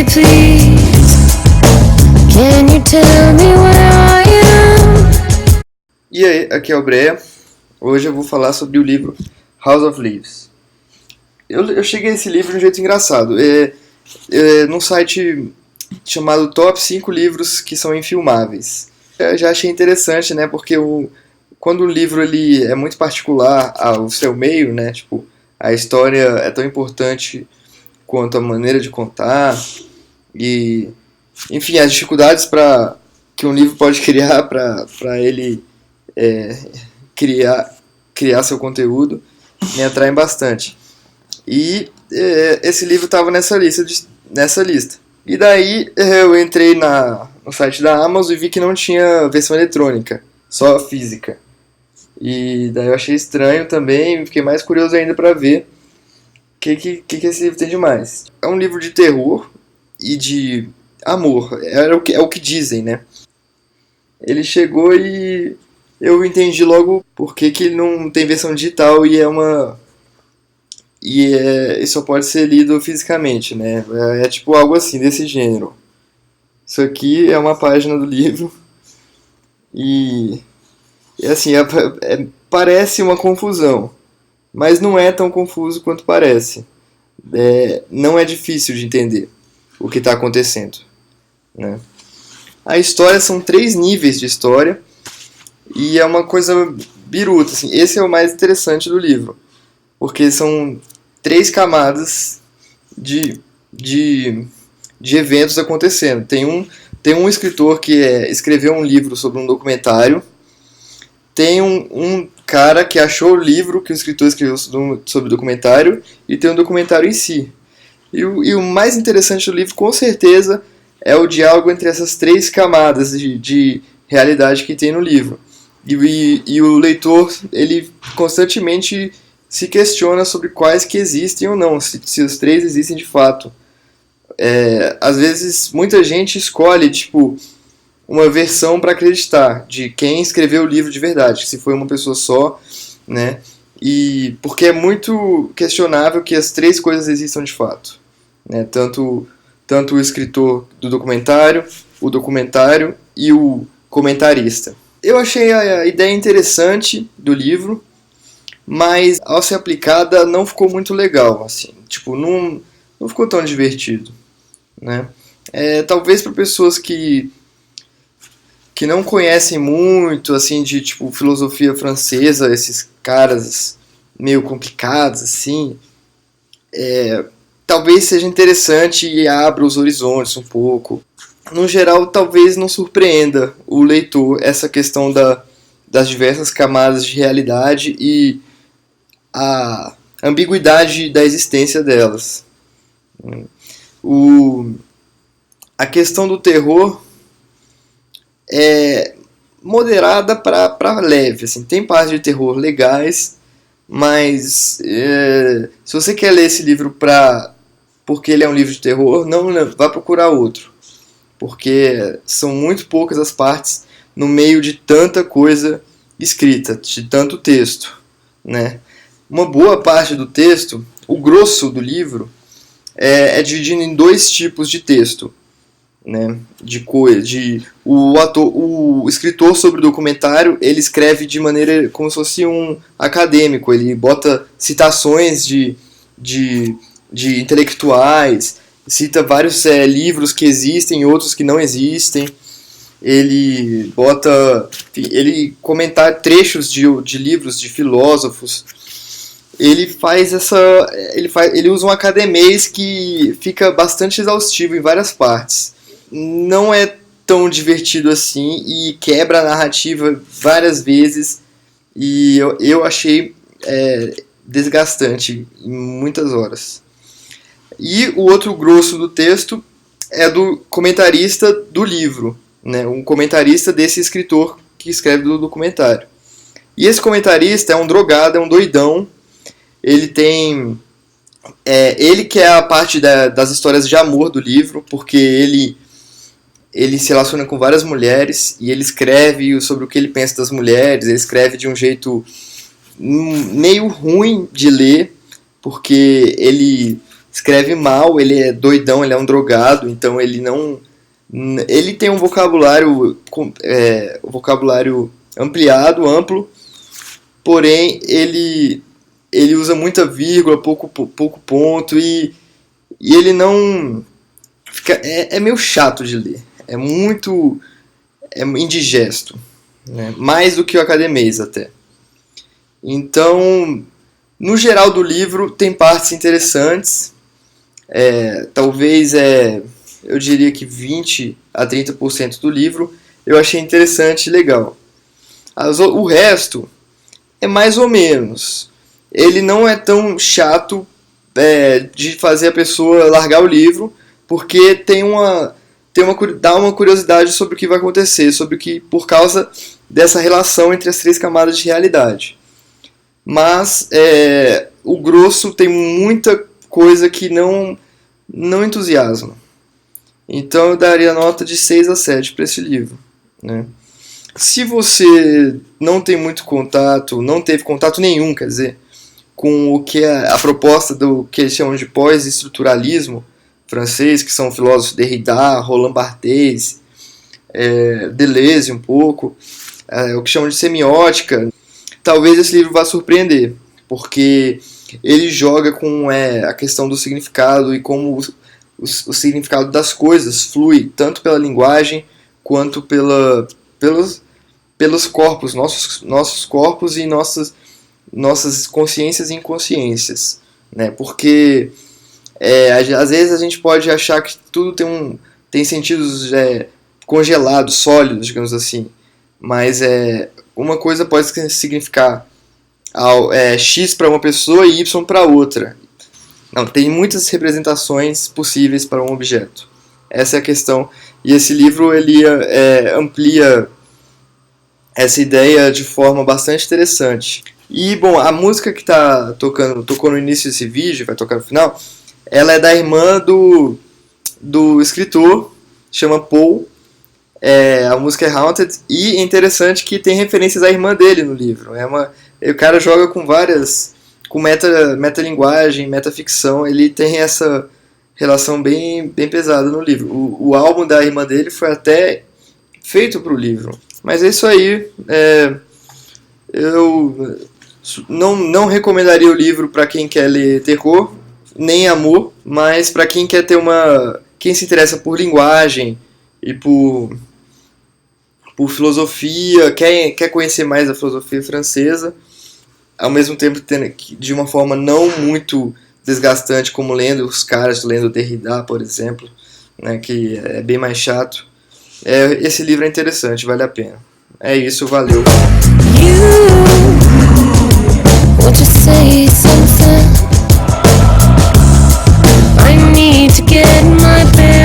me please? Can you tell me where I am? E aí, aqui é o Brea. Hoje eu vou falar sobre o livro House of Leaves. Eu cheguei a esse livro de um jeito engraçado. Num site chamado Top 5 Livros que são infilmáveis. Eu já achei interessante, né? Porque quando o livro ele é muito particular ao seu meio, né? Tipo, a história é tão importante quanto a maneira de contar e, enfim, as dificuldades que um livro pode criar para ele criar seu conteúdo me atraem bastante. E esse livro estava nessa lista. E daí eu entrei no site da Amazon e vi que não tinha versão eletrônica, só física. E daí eu achei estranho também, fiquei mais curioso ainda para ver o que esse livro tem de mais. É um livro de terror e de amor, é o que dizem, né? Ele chegou e eu entendi logo por que ele não tem versão digital e só pode ser lido fisicamente, né? É tipo algo assim, desse gênero. Isso aqui é uma página do livro e assim, parece uma confusão, mas não é tão confuso quanto parece. Não é difícil de entender o que está acontecendo, né? A história são 3 níveis de história e é uma coisa biruta, assim. Esse é o mais interessante do livro, porque são 3 camadas de eventos acontecendo. Tem um escritor que escreveu um livro sobre um documentário. Tem um cara que achou o livro que o escritor escreveu sobre o documentário. E tem um documentário em si. E o mais interessante do livro, com certeza, é o diálogo entre essas 3 camadas de realidade que tem no livro. E o leitor, ele constantemente se questiona sobre quais que existem ou não, se os 3 existem de fato. Às vezes, muita gente escolhe, tipo, uma versão para acreditar de quem escreveu o livro de verdade, se foi uma pessoa só, né? E porque é muito questionável que as 3 coisas existam de fato, né? Tanto o escritor do documentário, o documentário e o comentarista. Eu achei a ideia interessante do livro, mas ao ser aplicada não ficou muito legal, assim. Tipo, não ficou tão divertido, né? Talvez para pessoas que não conhecem muito, assim, de tipo filosofia francesa, esses caras meio complicados, assim, talvez seja interessante e abra os horizontes um pouco. No geral, talvez não surpreenda o leitor essa questão das diversas camadas de realidade e a ambiguidade da existência delas. A questão do terror é moderada para leve, assim. Tem partes de terror legais, mas se você quer ler esse livro porque ele é um livro de terror, não vá procurar outro, porque são muito poucas as partes no meio de tanta coisa escrita, de tanto texto, né? Uma boa parte do texto, o grosso do livro, é dividido em 2 tipos de texto, né? O escritor sobre o documentário, ele escreve de maneira como se fosse um acadêmico, ele bota citações de intelectuais, cita vários livros que existem e outros que não existem. Ele comenta trechos de livros de filósofos. Ele usa um academês que fica bastante exaustivo em várias partes. Não é tão divertido assim e quebra a narrativa várias vezes, e eu achei desgastante em muitas horas. E o outro grosso do texto é do comentarista do livro, né? Um comentarista desse escritor que escreve do documentário. E esse comentarista é um drogado, é um doidão. Ele tem... ele que é a parte das histórias de amor do livro, porque ele se relaciona com várias mulheres e ele escreve sobre o que ele pensa das mulheres. Ele escreve de um jeito meio ruim de ler, porque ele escreve mal, ele é doidão, ele é um drogado, então ele não... Ele tem um vocabulário ampliado, amplo, porém ele usa muita vírgula, pouco ponto, e ele não... É meio chato de ler, é indigesto, né? Mais do que o Academês até. Então, no geral do livro, tem partes interessantes, talvez eu diria que 20 a 30% do livro eu achei interessante e legal. O resto é mais ou menos. Ele não é tão chato de fazer a pessoa largar o livro, porque dá uma curiosidade sobre o que vai acontecer, por causa dessa relação entre as 3 camadas de realidade. Mas o grosso tem muita coisa que não entusiasma. Então eu daria nota de 6 a 7 para esse livro, né? Se você não tem muito contato, não teve contato nenhum, quer dizer, com o que é a proposta do que eles chamam de pós-estruturalismo francês, que são filósofos Derrida, Roland Barthes, Deleuze um pouco, o que chamam de semiótica, talvez esse livro vá surpreender, porque ele joga com a questão do significado e como o significado das coisas flui tanto pela linguagem quanto pelos corpos, nossos corpos e nossas consciências e inconsciências, né? Porque às vezes a gente pode achar que tudo tem sentidos congelados, sólidos, digamos assim, mas uma coisa pode significar X para uma pessoa e Y para outra. Não, tem muitas representações possíveis para um objeto. Essa é a questão. E esse livro ele amplia essa ideia de forma bastante interessante. E, bom, a música que tocou no início desse vídeo, vai tocar no final, ela é da irmã do escritor, chama Paul. A música é Haunted, e é interessante que tem referências à irmã dele no livro. O cara joga com metalinguagem, metaficção, ele tem essa relação bem, bem pesada no livro. O álbum da irmã dele foi até feito para o livro. Mas é isso aí. Eu não recomendaria o livro para quem quer ler terror, nem amor, mas para quem quer quem se interessa por linguagem e por filosofia, quer conhecer mais a filosofia francesa, ao mesmo tempo de uma forma não muito desgastante, como lendo Derrida, por exemplo, né, que é bem mais chato. Esse livro é interessante, vale a pena. É isso, valeu. Won't you say something? I need to get my bearings.